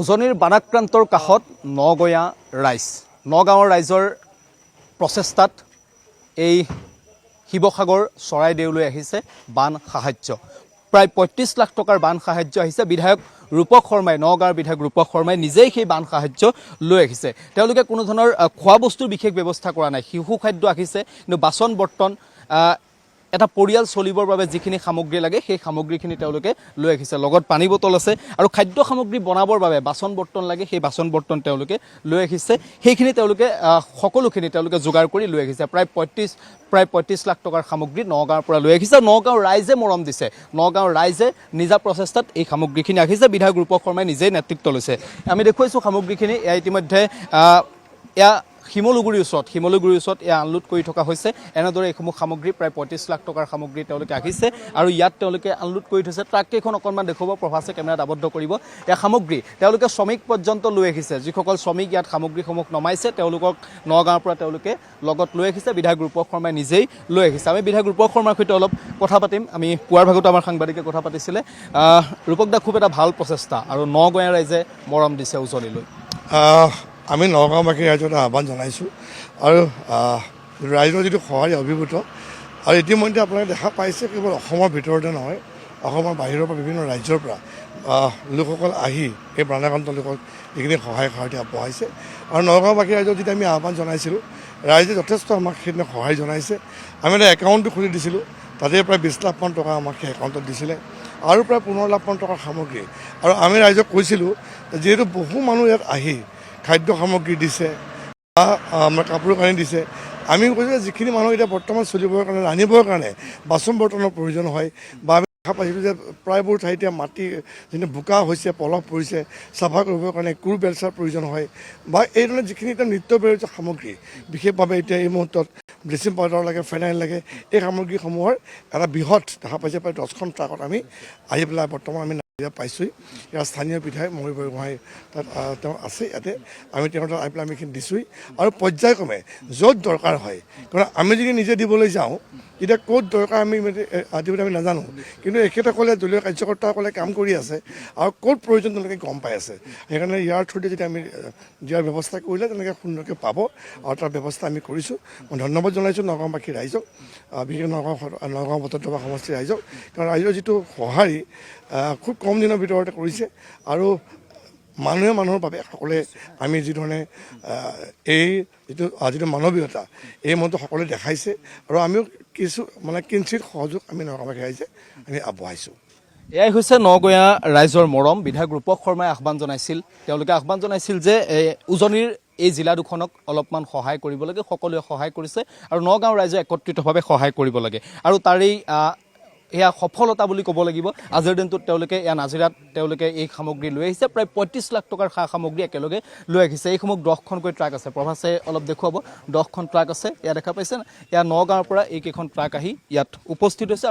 উজনিৰ বানাক্ৰান্তৰ কাষত নগঞা ৰাইজ নগাঁৱৰ ৰাইজৰ প্ৰচেষ্টাত এই শিৱসাগৰ চৰাইদেউলৈ আহিছে বান সাহায্য প্ৰায় ৩৫ লাখ টকাৰ বান সাহায্য আহিছে বিধায়ক ৰূপক শৰ্মাই নগাঁৱৰ বিধায়ক ৰূপক শৰ্মাই নিজেই সেই বান সাহায্য লৈ আহিছে তেওঁলোকে কোনো ধৰণৰ খোৱা বস্তুৰ বিশেষ ব্যৱস্থা কৰা নাই শিশু খাদ্য আহিছে কিন্তু বাচন বৰ্তন এটা পৰিয়াল চলিবৰ বাবে যিখিনি সামগ্ৰী লাগে সেই সামগ্ৰীখিনি তেওঁলোকে লৈ আহিছে লগত পানী বটল আছে আৰু খাদ্য সামগ্ৰী বনাবৰ বাবে বাচন বৰ্তন লাগে সেই বাচন বৰ্তন তেওঁলোকে লৈ আহিছে সেইখিনি তেওঁলোকে সকলোখিনি তেওঁলোকে যোগাৰ কৰি লৈ আহিছে প্ৰায় ৩৫ লাখ টকাৰ সামগ্ৰী নগাঁৱৰ পৰা লৈ আহিছে নগাঁৱৰ ৰাইজে মৰম দিছে নগাঁৱৰ ৰাইজে নিজা প্ৰচেষ্টাত এই সামগ্ৰীখিনি আহিছে বিধায়ক ৰূপক শৰ্মাই নিজেই নেতৃত্ব লৈছে আমি দেখুৱাইছোঁ সামগ্ৰীখিনি ইতিমধ্যে শিমলুগুৰিৰ ওচৰত আনলোড কৰি থকা হৈছে এনেদৰে এইসমূহ সামগ্ৰী প্ৰায় ৩৫ লাখ টকাৰ সামগ্ৰী তেওঁলোকে আহিছে আৰু ইয়াত তেওঁলোকে আনলোড কৰি থৈছে ট্ৰাককেইখন অকণমান দেখুৱাব প্ৰভাসে কেমেৰাত আবদ্ধ কৰিব এই সামগ্ৰী তেওঁলোকে শ্ৰমিক পৰ্যন্ত লৈ আহিছে যিসকল শ্ৰমিক ইয়াত সামগ্ৰীসমূহ নমাইছে তেওঁলোকক নগাঁৱৰ পৰা তেওঁলোকে লগত লৈ আহিছে বিধায়ক ৰূপক শৰ্মাই নিজেই লৈ আহিছে আমি বিধায়ক ৰূপক শৰ্মাৰ সৈতে অলপ কথা পাতিম আমি পুৱাৰ ভাগতো আমাৰ সাংবাদিকে কথা পাতিছিলে ৰূপক দা খুব এটা ভাল প্ৰচেষ্টা আৰু নগঞা ৰাইজে মৰম দিছে উজনিলৈ আমি নগাঁওবাসী ৰাইজক আহ্বান জনাইছোঁ আৰু ৰাইজৰ যিটো সঁহাৰি অভিভূত আৰু ইতিমধ্যে আপোনালোকে দেখা পাইছে কেৱল অসমৰ ভিতৰতে নহয় অসমৰ বাহিৰৰ পৰা বিভিন্ন ৰাজ্যৰ পৰা লোকসকল আহি এই বানাক্ৰান্ত লোকক যিখিনি সহায় সাৰথি আগবঢ়াইছে আৰু নগাঁওবাসী ৰাইজক যেতিয়া আমি আহ্বান জনাইছিলোঁ ৰাইজে যথেষ্ট আমাক সেইদিনা সহায় জনাইছে আমি এটা একাউণ্টটো খুলি দিছিলোঁ তাতে প্ৰায় 20 লাখ মান টকা আমাক সেই একাউণ্টত দিছিলে আৰু প্ৰায় 15 লাখ মান টকাৰ সামগ্ৰী আৰু আমি ৰাইজক কৈছিলোঁ যিহেতু বহু মানুহ ইয়াত আহি খাদ্য সামগ্ৰী দিছে বা আমাৰ কাপোৰ কানি দিছে আমি কৈছোঁ যিখিনি মানুহ এতিয়া বৰ্তমান চলিবৰ কাৰণে ৰান্ধিবৰ কাৰণে বাচন বৰ্তনৰ প্ৰয়োজন হয় বা আমি দেখা পাইছিলোঁ যে প্ৰায়বোৰ ঠাইতে মাটি যিখিনি বোকা হৈছে পলস পৰিছে চাফা কৰিবৰ কাৰণে কোৰ বেলচাৰ প্ৰয়োজন হয় বা এইধৰণে যিখিনি এতিয়া নিত্য প্ৰয়োজনীয় সামগ্ৰী বিশেষভাৱে এতিয়া এই মুহূৰ্তত ব্লিচিং পাউডাৰ লাগে ফেনাইল লাগে এই সামগ্ৰীসমূহৰ এটা বৃহৎ দেখা পাইছে প্ৰায় 10খন ট্ৰাকত আমি আহি পেলাই বৰ্তমান আমি পাইছোঁ ইয়াৰ স্থানীয় বিধায়ক মহীৰ বৰগোহাঁই তাত তেওঁ আছে ইয়াতে আমি তেওঁ তাত আহি পেলাই আমি এইখিনি দিছোঁহি আৰু পৰ্যায়ক্ৰমে য'ত দৰকাৰ হয় কাৰণ আমি যদি নিজে দিবলৈ যাওঁ এতিয়া ক'ত দৰকাৰ আমি দিবলৈ আমি নাজানো কিন্তু এখেতসকলে দলীয় কাৰ্যকৰ্তাসকলে কাম কৰি আছে আৰু ক'ত প্ৰয়োজন তেওঁলোকে গম পাই আছে সেইকাৰণে ইয়াৰ থ্ৰুতে যদি আমি দিয়াৰ ব্যৱস্থা কৰিলে তেনেকৈ সুন্দৰকৈ পাব আৰু তাৰ ব্যৱস্থা আমি কৰিছোঁ মই ধন্যবাদ জনাইছোঁ নগাঁওবাসী ৰাইজক বিশেষ নগাঁও বটদ্ৰৱা সমষ্টিৰ ৰাইজক কাৰণ ৰাইজৰ যিটো সঁহাৰি খুব কম দিনৰ ভিতৰতে কৰিছে আৰু মানুহে মানুহৰ বাবে সকলোৱে আমি যিধৰণে এই যিটো মানৱীয়তা এই মনটো সকলোৱে দেখাইছে আৰু আমিও কিছু কিঞ্চিত সহযোগ আমি নগাঁওবাসী ৰাইজে আমি আগবঢ়াইছোঁ এয়াই হৈছে নগঞা ৰাইজৰ মৰম বিধায়ক ৰূপক শৰ্মাই আহ্বান জনাইছিল তেওঁলোকে আহ্বান জনাইছিল যে উজনিৰ এই জিলা দুখনক অলপমান সহায় কৰিব লাগে সকলোৱে সহায় কৰিছে আৰু নগাঁও ৰাইজে একত্ৰিতভাৱে সহায় কৰিব লাগে আৰু তাৰেই এয়া সফলতা বুলি ক'ব লাগিব আজিৰ দিনটোত তেওঁলোকে এয়া নাজিৰাত তেওঁলোকে এই সামগ্ৰী লৈ আহিছে প্ৰায় ৩৫ লাখ টকাৰ সামগ্ৰী একেলগে লৈ আহিছে এইসমূহ 10খনকৈ ট্ৰাক আছে প্ৰভাসে অলপ দেখুৱাব 10খন ট্ৰাক আছে এয়া দেখা পাইছে এয়া নগাঁৱৰ পৰা এইকেইখন ট্ৰাক আহি ইয়াত উপস্থিত হৈছে